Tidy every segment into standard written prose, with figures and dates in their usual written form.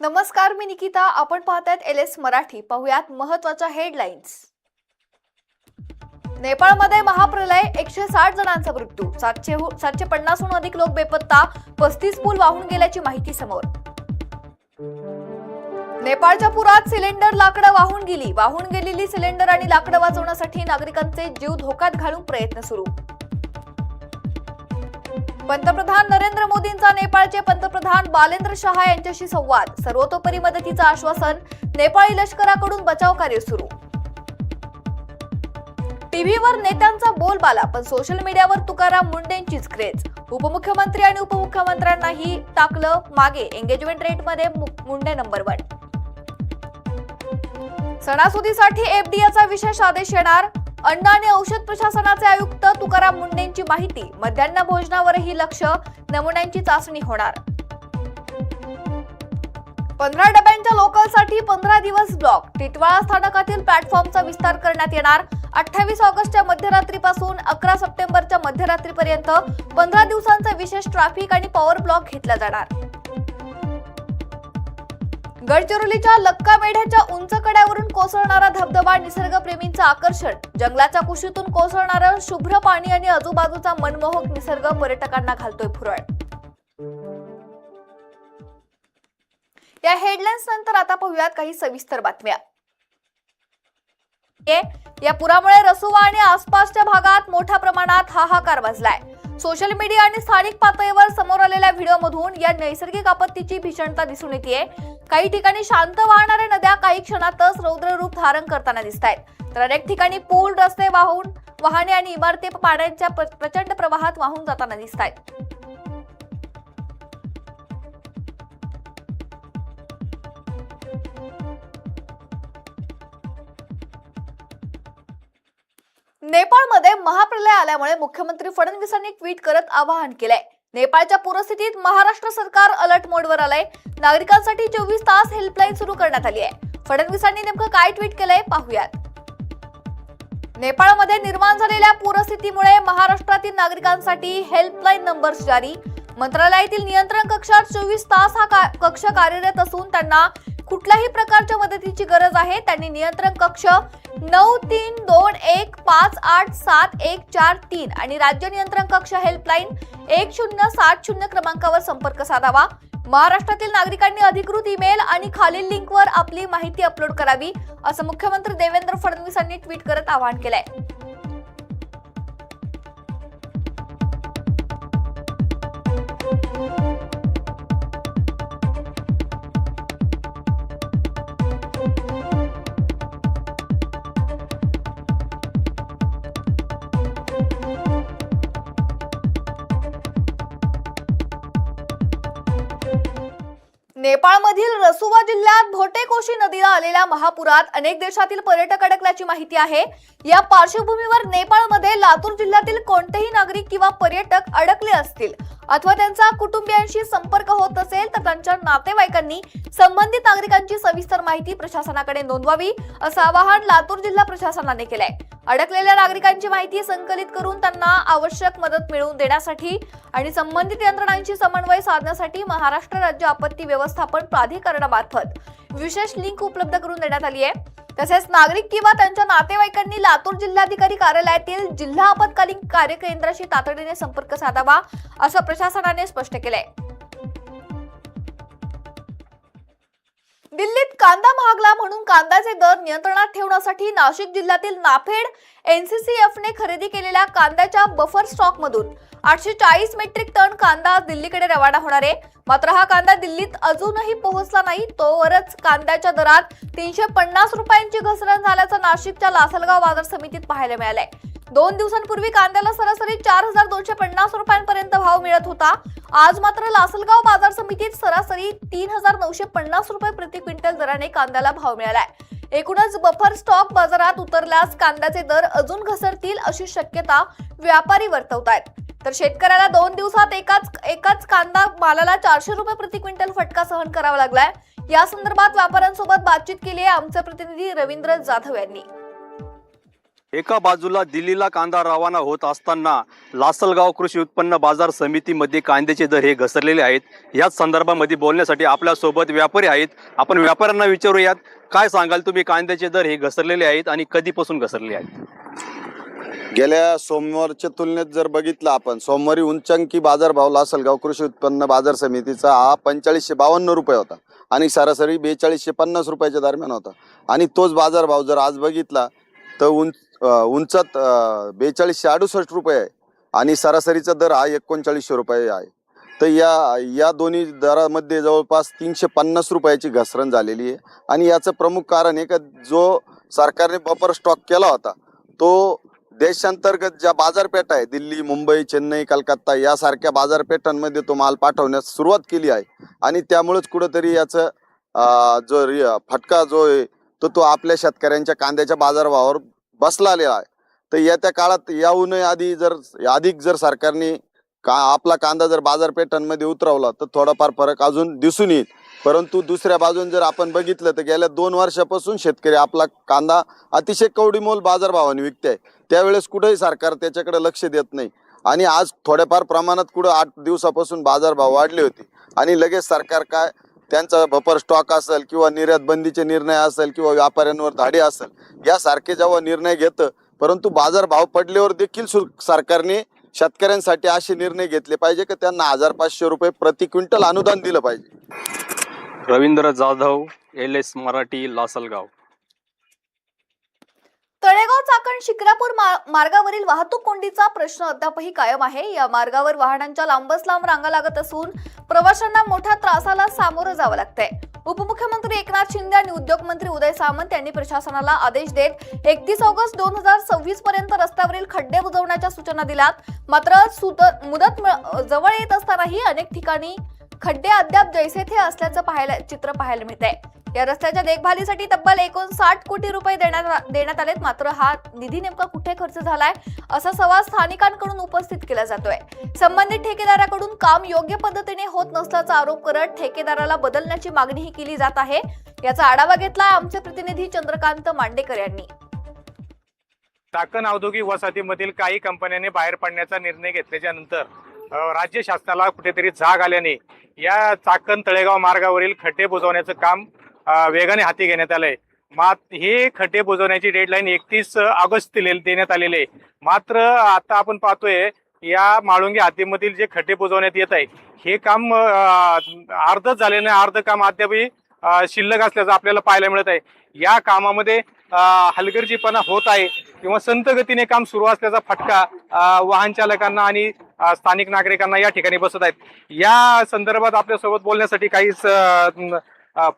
नमस्कार, मी निकिता. आपण पाहतायत LS मराठी. पाहुयात महत्त्वाच्या हेडलाईन्स. नेपाळमध्ये महाप्रलय, 160 जणांचा मृत्यू, 750हून अधिक लोक बेपत्ता, 35 पूल वाहून गेल्याची माहिती समोर. नेपाळच्या पुरात सिलेंडर लाकडं वाहून गेली. वाहून गेलेली सिलेंडर आणि लाकडं वाचवण्यासाठी नागरिकांचे जीव धोक्यात घालून प्रयत्न सुरू. पंतप्रधान नरेंद्र मोदींचा नेपाळचे पंतप्रधान बालेंद्र शाह यांच्याशी संवाद. सर्वतोपरी मदतीचं आश्वासन. नेपाळी लष्कराकडून बचाव कार्य सुरू. टीव्हीवर नेत्यांचा बोलबाला, पण सोशल मीडियावर तुकाराम मुंडेंचीच क्रेज. उपमुख्यमंत्री आणि उपमुख्यमंत्र्यांनाही टाकलं मागे. एंगेजमेंट रेटमध्ये मुंडे नंबर 1. सणासुदीसाठी एफडीएचा विशेष आदेश येणार. अन्न आणि औषध प्रशासनाचे आयुक्त तुकाराम मुंडेंची माहिती. मध्यान्ह भोजनावरही लक्ष. नमुन्यांची चाचणी होणार. 15 डब्यांच्या लोकलसाठी 15 दिवस ब्लॉक. टिटवाळा स्थानकातील प्लॅटफॉर्मचा विस्तार करण्यात येणार. 28 ऑगस्टच्या मध्यरात्रीपासून 11 सप्टेंबरच्या मध्यरात्रीपर्यंत 15 दिवसांचा विशेष ट्रॅफिक आणि पॉवर ब्लॉक घेतला जाणार. गडचिरोलीच्या लक्का मेढ्याच्या उंच कड्यावरून कोसळणारा धबधबा निसर्गप्रेमींचं आकर्षण. जंगलाच्या कुशीतून कोसळणारं शुभ्र पाणी आणि आजूबाजूचा मनमोहक निसर्ग पर्यटकांना घालतोय भुरळ. या हेडलाईन्स नंतर आता पाहूयात काही सविस्तर बातम्या. या पुरामुळे रसुवा आणि आसपासच्या भागात मोठ्या प्रमाणात हाहाकार माजलाय. सोशल मीडिया आणि स्थानिक पातळीवर समोर आलेल्या व्हिडिओमधून या नैसर्गिक आपत्तीची भीषणता दिसून येते. काही ठिकाणी शांत वाहणाऱ्या नद्या काही क्षणातच रौद्र रूप धारण करताना दिसतायत, तर अनेक ठिकाणी पूल, रस्ते वाहने आणि इमारती पाण्याच्या प्रचंड प्रवाहात वाहून जाताना दिसतायत. नेपाळमध्ये महाप्रलय आल्यामुळे मुख्यमंत्री फडणवीसांनी ट्विट करत आवाहन केलंय. नेपाळच्या पूरस्थितीत महाराष्ट्र सरकार अलर्ट मोडवर आलंय. नागरिकांसाठी 24 तास हेल्पलाईन सुरू करण्यात आली आहे. फडणवीसांनी नेमकं काय ट्विट केलंय पाहूयात. नेपाळमध्ये निर्माण झालेल्या पूरस्थितीमुळे महाराष्ट्रातील नागरिकांसाठी हेल्पलाईन नंबर्स जारी. मंत्रालयातील नियंत्रण कक्षात 24 तास हा कक्ष कार्यरत असून त्यांना कुठल्याही प्रकारच्या मदतीची गरज आहे. त्यांनी नियंत्रण कक्ष 9321587143 आणि राज्य नियंत्रण कक्ष हेल्पलाईन 1070 क्रमांकावर संपर्क साधावा. महाराष्ट्रातील नागरिकांनी अधिकृत ईमेल आणि खालील लिंकवर आपली माहिती अपलोड करावी, असं मुख्यमंत्री देवेंद्र फडणवीस यांनी ट्विट करत आवाहन केलंय. नेपाळमधील रसुवा जिल्ह्यात भोटेकोशी नदीला आलेल्या महापुरात अनेक देशातील पर्यटक अडकल्याची माहिती आहे. या पार्श्वभूमीवर नेपाळमध्ये लातूर जिल्ह्यातील कोणतेही नागरिक किंवा पर्यटक अडकले असतील अथवा त्यांचा कुटुंबियांशी संपर्क होत असेल तर त्यांच्या नातेवाईकांनी संबंधित नागरिकांची सविस्तर माहिती प्रशासनाकडे नोंदवावी, असं आवाहन लातूर जिल्हा प्रशासनाने केलंय. अडकलेल्या नागरिकांची माहिती संकलित करून त्यांना आवश्यक मदत मिळवून देण्यासाठी आणि संबंधित यंत्रणांशी समन्वय साधण्यासाठी महाराष्ट्र राज्य आपत्ती व्यवस्थापन प्राधिकरणामार्फत विशेष लिंक उपलब्ध करून देण्यात आली आहे. तसेच नागरिक किंवा त्यांच्या नातेवाईकांनी लातूर जिल्हाधिकारी कार्यालयातील जिल्हा आपत्कालीन कार्यकेंद्राशी तातडीने संपर्क साधावा, असं प्रशासनाने स्पष्ट केलंय. दिल्लीत कांदा महागला म्हणून कांद्याचे दर नियंत्रणात ठेवण्यासाठी नाशिक जिल्ह्यातील नाफेड NCCFने खरेदी केलेल्या कांद्याच्या बफर स्टॉक मधून 840 मेट्रिक टन कांदा दिल्लीकडे रवाना होणार आहे. मात्र हा कांदा दिल्लीत अजूनही पोहोचला नाही. तोवरच कांद्याच्या दरात 350 रुपयांची घसरण झाल्याचं नाशिकच्या लासलगाव बाजार समितीत पाहायला मिळालंय. 2 दिवसांपूर्वी कांद्याला सरासरी 4250 रुपयांपर्यंत भाव मिळत होता. आज मात्र लासलगाव बाजार समितीत सरासरी 3950 रुपये प्रति क्विंटल दराने कांद्याला भाव मिळालाय. एकूणच बफर स्टॉक बाजारात उतरल्यास कांद्याचे दर अजून घसरतील अशी शक्यता व्यापारी वर्तवतायत. तर शेतकऱ्याला 2 दिवसात एकाच कांदा मालाला 400 रुपये प्रति क्विंटल फटका सहन करावा लागलाय. या संदर्भात व्यापाऱ्यांसोबत बातचीत केली आहे आमचे प्रतिनिधी रवींद्र जाधव यांनी. एका बाजूला दिल्लीला कांदा रवाना होत असताना लासलगाव कृषी उत्पन्न बाजार समितीमध्ये कांद्याचे दर हे घसरलेले आहेत. याच संदर्भामध्ये बोलण्यासाठी आपल्यासोबत व्यापारी आहेत. आपण व्यापाऱ्यांना विचारूयात, काय सांगाल तुम्ही? कांद्याचे दर हे घसरलेले आहेत आणि कधीपासून घसरले आहेत? गेल्या सोमवारच्या तुलनेत जर बघितलं आपण, सोमवारी उंचांकी बाजारभाव लासलगाव कृषी उत्पन्न बाजार समितीचा हा 4552 रुपये होता आणि सरासरी 4250 रुपयाच्या दरम्यान होता. आणि तोच बाजारभाव जर आज बघितला तर उंचात 4268 रुपये आहे आणि सरासरीचा दर हा 3900 रुपये आहे. तर या दोन्ही दरामध्ये जवळपास 350 रुपयाची घसरण झालेली आहे. आणि याचं प्रमुख कारण आहे का, जो सरकारने बफर स्टॉक केला होता तो देशांतर्गत ज्या बाजारपेठा आहे, दिल्ली, मुंबई, चेन्नई, कलकत्ता यासारख्या बाजारपेठांमध्ये तो माल पाठवण्यास सुरुवात केली आहे. आणि त्यामुळेच कुठंतरी याचं फटका जो आहे तो आपल्या शेतकऱ्यांच्या कांद्याच्या बाजारभावावर बसलेला आहे. तर येत्या काळात याहूनही अधिक जर सरकारने आपला कांदा जर बाजारपेठांमध्ये उतरवला तर थोडाफार फरक अजून दिसून येईल. परंतु दुसऱ्या बाजून जर आपण बघितलं तर गेल्या 2 वर्षापासून शेतकरी आपला कांदा अतिशय कवडीमोल बाजारभावाने विकते आहे. त्यावेळेस कुठेही सरकार त्याच्याकडे लक्ष देत नाही. आणि आज थोड्याफार प्रमाणात कुठं 8 दिवसापासून बाजारभाव वाढले होते आणि लगेच सरकार काय त्यांचा बफर स्टॉक असेल किंवा निर्यात बंदीचे निर्णय असेल किंवा व्यापाऱ्यांवर धाडी असेल यासारखे जेव्हा निर्णय घेतं, परंतु बाजारभाव पडल्यावर देखील सरकारने शेतकऱ्यांसाठी असे निर्णय घेतले पाहिजे की त्यांना 1500 रुपये प्रति क्विंटल अनुदान दिलं पाहिजे. रवींद्र जाधव, LS मराठी, लासलगाव. तळेगाव चाकण शिक्रापूर मार्गावरील वाहतूक कोंडीचा प्रश्न अद्यापही कायम आहे. या मार्गावर वाहनांच्या लांबच लांब रांगा लागत असून प्रवाशांना मोठ्या त्रासाला सामोरं जावं लागतंय. उपमुख्यमंत्री एकनाथ शिंदे आणि उद्योग मंत्री उदय सामंत यांनी प्रशासनाला आदेश देत 31 ऑगस्ट 2026 पर्यंत रस्त्यावरील खड्डे बुजवण्याच्या सूचना दिल्यात. मात्र मुदत जवळ येत असतानाही अनेक ठिकाणी खड्डे अद्याप जैसे थे असल्याचं चित्र पाहायला मिळतंय. या रस्त्याच्या देखभालीसाठी तब्बल 59 कोटी रुपये देण्यात आलेत. मात्र हा निधी नेमका कुठे खर्च झालाय असा सवाल स्थानिकांकडून उपस्थित केला जातोय. संबंधित ठेकेदाराकडून काम योग्य पद्धतीने होत नसल्याचा आरोप करत ठेकेदाराला बदलण्याची मागणीही केली जात आहे. याचा आढावा घेतलाय आमचे प्रतिनिधी चंद्रकांत मांडेकर यांनी. चाकण औद्योगिक वसाहतीमधील काही कंपन्यांनी बाहेर पडण्याचा निर्णय घेतल्याच्या नंतर राज्य शासनाला कुठेतरी जाग आल्याने या चाकण तळेगाव मार्गावरील खड्डे बुजवण्याचं काम वेगाने हाती घेण्यात आलंय. हे खड्डे बुजवण्याची डेडलाईन 31 ऑगस्ट देण्यात आलेली आहे. मात्र आता आपण पाहतोय या माळुंगे हद्दीमधील जे खड्डे बुजवण्यात येत आहे हे काम अर्धच झाले नाही, अर्ध काम अद्यापही शिल्लक असल्याचं आपल्याला पाहायला मिळत आहे. या कामामध्ये हलगर्जीपणा होत आहे किंवा संत गतीने काम सुरू असल्याचा फटका वाहन चालकांना आणि स्थानिक नागरिकांना या ठिकाणी बसत आहेत. या संदर्भात आपल्यासोबत बोलण्यासाठी काही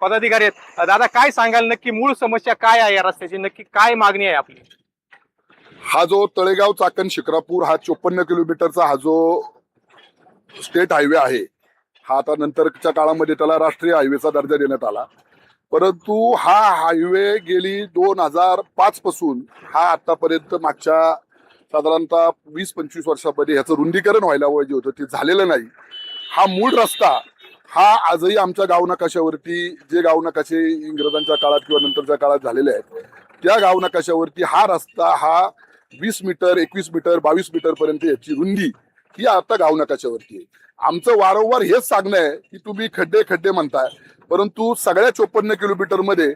पदाधिकारी आहेत. दादा, काय सांगाल, नक्की मूळ समस्या काय आहे या रस्त्याची, नक्की काय मागणी आहे आपली? हा जो तळेगाव चाकण शिक्रापूर हा 54 किलोमीटरचा हा जो स्टेट हायवे आहे, हा आता नंतरच्या काळामध्ये त्याला राष्ट्रीय हायवेचा दर्जा देण्यात आला. परंतु हा हायवे गेली 2005 पासून हा आतापर्यंत मागच्या साधारणतः 20-25 वर्षामध्ये ह्याचं रुंदीकरण व्हायला पाहिजे होतं, ते झालेलं नाही. हा मूळ रस्ता हा आजही आमच्या गावनकाशावरती, जे गावनकाशे इंग्रजांच्या काळात किंवा नंतरच्या काळात झालेले आहेत, त्या गावनकाशावरती हा रस्ता हा 20 मीटर, 21 मीटर, 22 मीटर पर्यंत याची रुंदी ही आता गावनकाशावरती आहे. आमचं वारंवार हेच सांगणं आहे की तुम्ही खड्डे खड्डे म्हणताय, परंतु सगळ्या 54 किलोमीटर मध्ये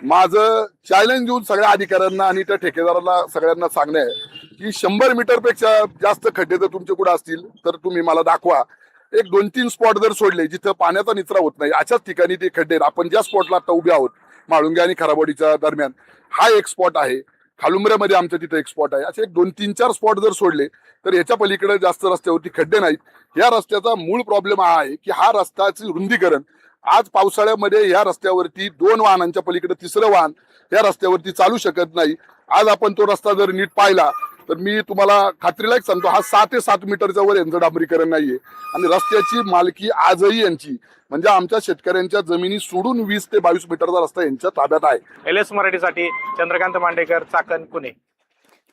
माझं चॅलेंज देऊन सगळ्या अधिकाऱ्यांना आणि त्या ठेकेदाराला सगळ्यांना सांगणं आहे की 100 मीटर पेक्षा जास्त खड्डे जर तुमचे कुठे असतील तर तुम्ही मला दाखवा. एक 2-3 स्पॉट जर सोडले जिथं पाण्याचा निचरा होत नाही अशाच ठिकाणी ते खड्डे, आपण ज्या स्पॉटला आता उभे आहोत माळुंगे आणि खराबवाडीच्या दरम्यान हा एक स्पॉट आहे, खालुंबऱ्यामध्ये आमच्या तिथे एक स्पॉट आहे, असे एक 2-3-4 स्पॉट जर सोडले तर याच्या पलीकडे जास्त रस्त्यावरती खड्डे नाहीत. या रस्त्याचा मूळ प्रॉब्लेम हा आहे की हा रस्त्याचे रुंदीकरण, आज पावसाळ्यामध्ये या रस्त्यावरती 2 वाहनांच्या पलीकडे 3रं वाहन या रस्त्यावरती चालू शकत नाही. आज आपण तो रस्ता जर नीट पाहिला तर मी तुम्हाला खात्रीलायक सांगतो, हा 6 ते 7 मीटरच्या वर यांचं डांबरीकरण नाहीये आणि रस्त्याची मालकी आजही यांची, म्हणजे आमच्या शेतकऱ्यांच्या जमिनी सोडून 20 ते 22 मीटरचा रस्ता यांच्या ताब्यात आहे. LS मराठीसाठी चंद्रकांत मांडेकर, चाकण, पुणे.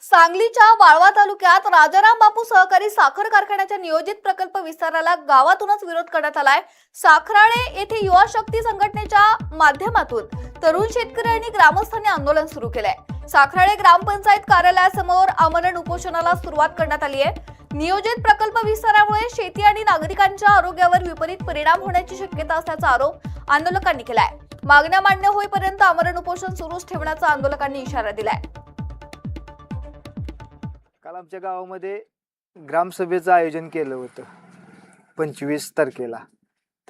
सांगलीच्या वाळवा तालुक्यात राजाराम बापू सहकारी साखर कारखान्याच्या नियोजित प्रकल्प विस्ताराला गावातूनच विरोध करण्यात आलाय. साखराळे येथे युवा शक्ती संघटनेच्या माध्यमातून तरुण शेतकरी आणि ग्रामस्थांनी आंदोलन सुरू केलंय। साखराळे ग्रामपंचायत कार्यालयासमोर आमरण उपोषणाला सुरुवात करण्यात आली आहे। नियोजित प्रकल्प विस्तारामुळे शेती आणि नागरिकांच्या आरोग्यावर विपरीत परिणाम होण्याची शक्यता असल्याचा आरोप आंदोलकांनी केलाय। मागण्या मान्य होईपर्यंत आमरण उपोषण सुरूच ठेवण्याचा आंदोलकांनी इशारा दिलाय। काल आमच्या गावामध्ये ग्रामसभेचं आयोजन केलं होतं 25 तारखेला।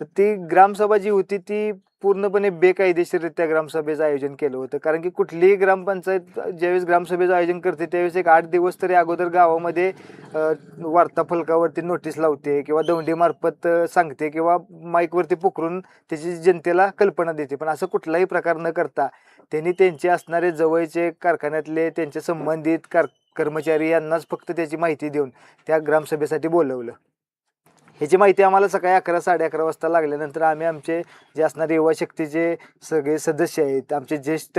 तर ती ग्रामसभा जी होती ती पूर्णपणे बेकायदेशीररित्या ग्रामसभेचं आयोजन केलं होतं, कारण की कुठलीही ग्रामपंचायत ज्यावेळेस ग्रामसभेचं आयोजन करते त्यावेळेस एक 8 दिवस तरी अगोदर गावामध्ये वार्ता फलकावरती नोटीस लावते किंवा दौंडीमार्फत सांगते किंवा माईकवरती पुकरून त्याची जनतेला कल्पना देते। पण असं कुठलाही प्रकार न करता त्यांनी त्यांचे असणारे जवळचे कारखान्यातले त्यांचे संबंधित कर्मचारी यांनाच फक्त त्याची माहिती देऊन त्या ग्रामसभेसाठी बोलवलं। ह्याची माहिती आम्हाला सकाळी 11 साडे 11 वाजता लागल्यानंतर आम्ही आमचे जे असणारे युवा शक्तीचे सगळे सदस्य आहेत, आमचे ज्येष्ठ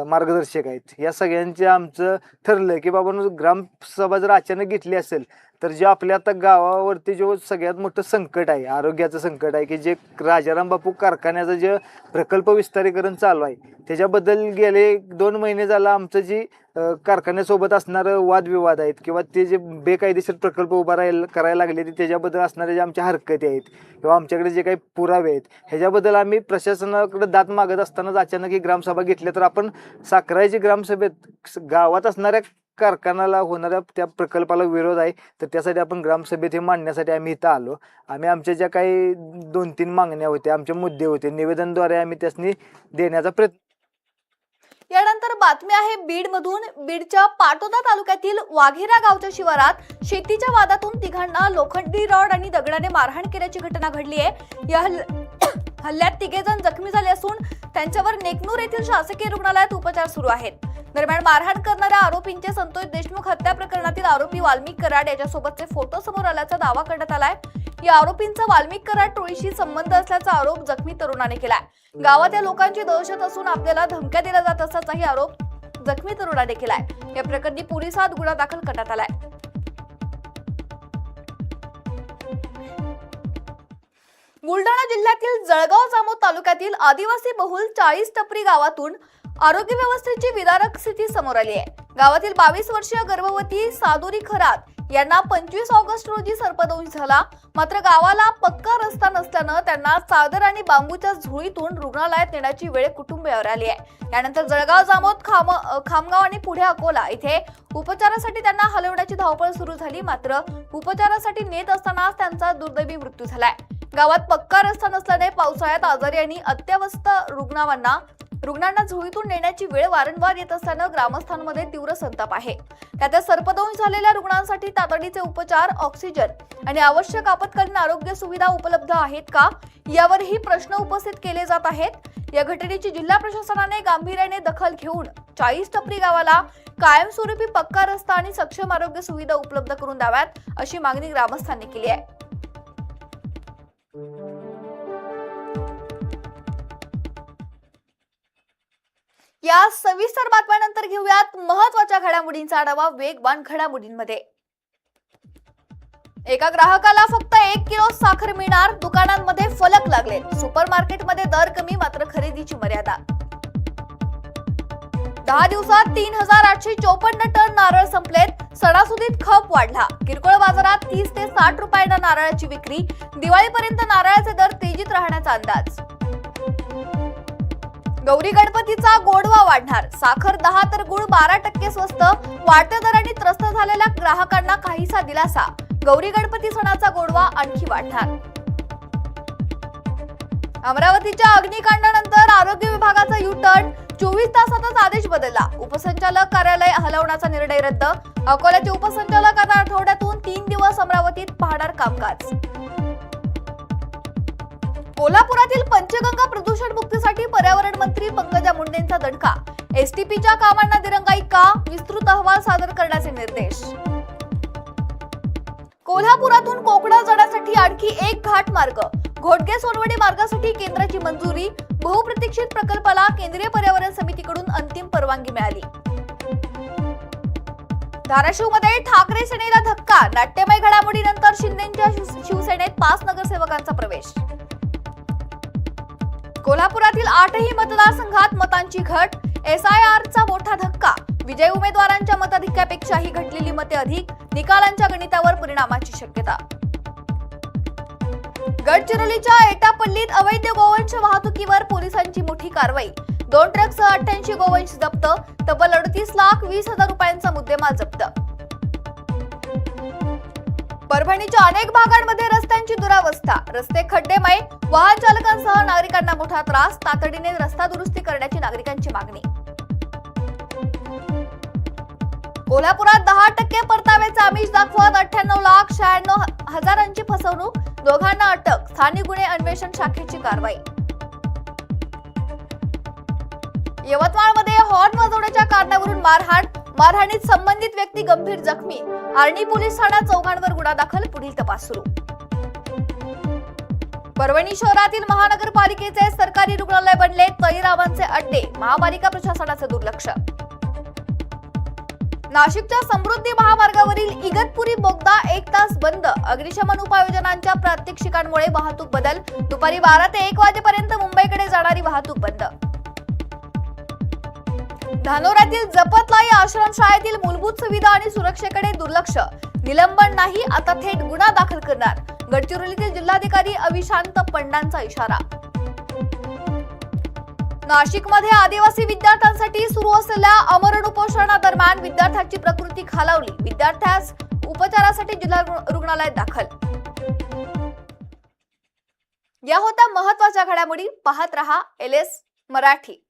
मार्गदर्शक आहेत, या सगळ्यांचे आमचं ठरलं की बाबा ग्रामसभा जर अचानक घेतली असेल तर जे आपल्या आता गावावरती जो सगळ्यात मोठं संकट आहे, आरोग्याचं संकट आहे, की जे राजाराम बापू कारखान्याचं जे प्रकल्प विस्तारीकरण चालू आहे त्याच्याबद्दल गेले 2 महिने झाला आमचं जी कारखान्यासोबत असणारं वादविवाद आहेत किंवा ते जे बेकायदेशीर प्रकल्प उभा करायला लागले त्याच्याबद्दल असणारे जे आमच्या हरकती आहेत किंवा आमच्याकडे जे काही पुरावे आहेत ह्याच्याबद्दल आम्ही प्रशासनाकडे दाद मागत असतानाच अचानक ही ग्रामसभा घेतली। तर आपण साखराळ्याची ग्रामसभेत गावात असणाऱ्या कारखान्याला होणाऱ्या त्या प्रकल्पाला विरोध आहे, तर त्यासाठी आपण ग्रामसभेत हे मांडण्यासाठी आम्ही इथं आलो। आम्ही आमच्या ज्या काही 2-3 मागण्या होत्या, आमचे मुद्दे होते, निवेदनद्वारे आम्ही त्यासनी देण्याचा प्रयत्न। यानंतर बातमी आहे बीडमधून। बीडच्या पाटोदा तालुक्यातील वाघेरा गावच्या शिवारात शेतीच्या वादातून तिघांना लोखंडी रॉड आणि दगडाने मारहाण केल्याची घटना घडली आहे। या हल्ल्यात 3 जण जखमी झाले असून त्यांच्यावर नेकनूर येथील शासकीय रुग्णालयात उपचार सुरू आहेत। दरम्यान मारहाण करणाऱ्या आरोपींचे संतोष देशमुख हत्या प्रकरणातील आरोपी वाल्मिक कराड याच्यासोबतचे फोटो समोर आल्याचा दावा करण्यात आलाय। या आरोपींचा वाल्मिक कराड टोळीशी संबंध असल्याचा आरोप जखमी तरुणाने केलाय। गावात या लोकांची दहशत असून आपल्याला धमक्या दिल्या जात असल्याचाही आरोप जखमी तरुणाने केलाय। या प्रकरणी पोलिसात गुन्हा दाखल करण्यात आलाय। बुलढाणा जिल्ह्यातील जळगाव जामोद तालुक्यातील आदिवासी बहुल 40 टपरी गावातून आरोग्य व्यवस्थेची विदारक स्थिती समोर आली आहे। गावातील 22 वर्षीय गर्भवती सादुरी खरात यांना 25 ऑगस्ट रोजी सर्पदंश झाला। मात्र गावाला पक्का रस्ता नसल्यानं त्यांना चादर आणि बांबूच्या झोळीतून रुग्णालयात नेण्याची वेळ कुटुंबियावर आली आहे। यानंतर जळगाव जामोद खामगाव आणि पुढे अकोला इथे उपचारासाठी त्यांना हलवण्याची धावपळ सुरू झाली। मात्र उपचारासाठी नेत असतानाच त्यांचा दुर्दैवी मृत्यू झालाय। गावात पक्का रस्ता नसल्याने पावसाळ्यात आजारी आणि अत्यवस्थ रुग्णांना झोळीतून नेण्याची वेळ वारंवार येत असल्यानं ग्रामस्थांमध्ये तीव्र संताप आहे। त्यात सर्पदंश झालेल्या रुग्णांसाठी तातडीचे उपचार, ऑक्सिजन आणि आवश्यक आपत्कालीन आरोग्य सुविधा उपलब्ध आहेत का यावरही प्रश्न उपस्थित केले जात आहेत। या घटनेची जिल्हा प्रशासनाने गांभीर्याने दखल घेऊन 40 टपरी गावाला कायमस्वरूपी पक्का रस्ता आणि सक्षम आरोग्य सुविधा उपलब्ध करून द्याव्यात अशी मागणी ग्रामस्थांनी केली आहे। या सविस्तर बातम्यानंतर घेऊयात महत्त्वाच्या घडामोडींचा आढावा वेगवान घडामोडींमध्ये। एका ग्राहकाला फक्त 1 किलो साखर मिळणार, दुकानांमध्ये फलक लागले। सुपरमार्केटमध्ये दर कमी मात्र खरेदीची मर्यादा। 10 दिवसात 3854 टन नारळ संपलेत। सणासुदीत खप वाढला। किरकोळ बाजारात 30 ते 60 रुपयांना नारळाची विक्री। दिवाळीपर्यंत नारळाचे दर तेजीत राहण्याचा अंदाज। गौरी गणपतीचा गोडवा वाढणार। साखर 10 तर गुळ 12% स्वस्त। वाढत्या दरांनी त्रस्त झालेल्या ग्राहकांना काहीसा दिलासा। गौरी गणपती सणाचा गोडवा आणखी वाढणार। अमरावतीच्या अग्निकांडानंतर आरोग्य विभागाचा यू-टर्न। 24 तासातच आदेश बदलला। उपसंचालक कार्यालय हलवण्याचा निर्णय रद्द। अकोल्याचे उपसंचालक आता आठवड्यातून 3 दिवस अमरावतीत पाहणार कामकाज। कोल्हापुरातील पंचगंगा प्रदूषण मुक्तीसाठी पर्यावरण मंत्री पंकजा मुंडेंचा दणका। एसटीपीच्या कामांना दिरंगाई का? विस्तृत अहवाल सादर करण्याचे निर्देश। कोल्हापुरातून कोकणात जाण्यासाठी आणखी एक घाट मार्ग। घोटगे सोनवडी मार्गासाठी केंद्राची मंजुरी। बहुप्रतीक्षित प्रकल्पाला केंद्रीय पर्यावरण समितीकडून अंतिम परवानगी मिळाली। धाराशिवमध्ये ठाकरे सेनेला धक्का। नाट्यमय घडामोडीनंतर शिंदेंच्या शिवसेनेत 5 नगरसेवकांचा प्रवेश। कोल्हापुरातील 8ही मतदारसंघात मतांची घट, SIRचा मोठा धक्का, विजयी उमेदवारांच्या मताधिक्यापेक्षाही घटलेली मते अधिक, निकालांच्या गणितावर परिणामाची शक्यता. गडचिरोलीच्या एटापल्लीत अवैध गोवंश वाहतुकीवर पोलिसांची मोठी कारवाई, 2 ट्रकसह 88 गोवंश जप्त, तब्बल 38,20,000 रुपयांचा मुद्देमाल जप्त. परभणीच्या अनेक भागांमध्ये रस्त्यांची दुरावस्था, रस्ते खड्डेमय, वाहन चालकांसह नागरिकांना मोठा त्रास, तातडीने रस्ता दुरुस्ती करण्याची नागरिकांची मागणी. कोल्हापुरात 10% परताव्याचे आमिष दाखवत 98,96,000 फसवणूक, दोघांना अटक, स्थानिक गुन्हे अन्वेषण शाखेची कारवाई. यवतमाळमध्ये हॉर्न वाजवण्याच्या कारणावरून मारहाणीत संबंधित व्यक्ती गंभीर जखमी, आर्णी पोलीस ठाण्यात 4 गुन्हा दाखल, पुढील तपास सुरू. परभणी शहरातील महानगरपालिकेचे सरकारी रुग्णालय बनले तळीरामांचे अड्डे, महापालिका प्रशासनाचे दुर्लक्ष. नाशिकच्या समृद्धी महामार्गावरील इगतपुरी बोगदा 1 तास बंद, अग्निशमन उपाययोजनांच्या प्रात्यक्षिकांमुळे वाहतूक बदल, दुपारी 12 ते 1 वाजेपर्यंत मुंबईकडे जाणारी वाहतूक बंद. धानोऱ्यातील जपतलाई आश्रमशाळेतील मूलभूत सुविधा आणि सुरक्षेकडे दुर्लक्ष, निलंबन नाही, आता थेट गुन्हा दाखल करणार, गडचिरोलीतील जिल्हाधिकारी अविशांत पंडांचा इशारा. नाशिकमध्ये आदिवासी विद्यार्थ्यांसाठी सुरू असलेल्या अमरण उपोषणादरम्यान विद्यार्थ्याची प्रकृती खालावली, विद्यार्थ्यास उपचारासाठी जिल्हा रुग्णालयात दाखल. या होत्या महत्त्वाच्या घडामोडी. पाहत रहा LS मराठी.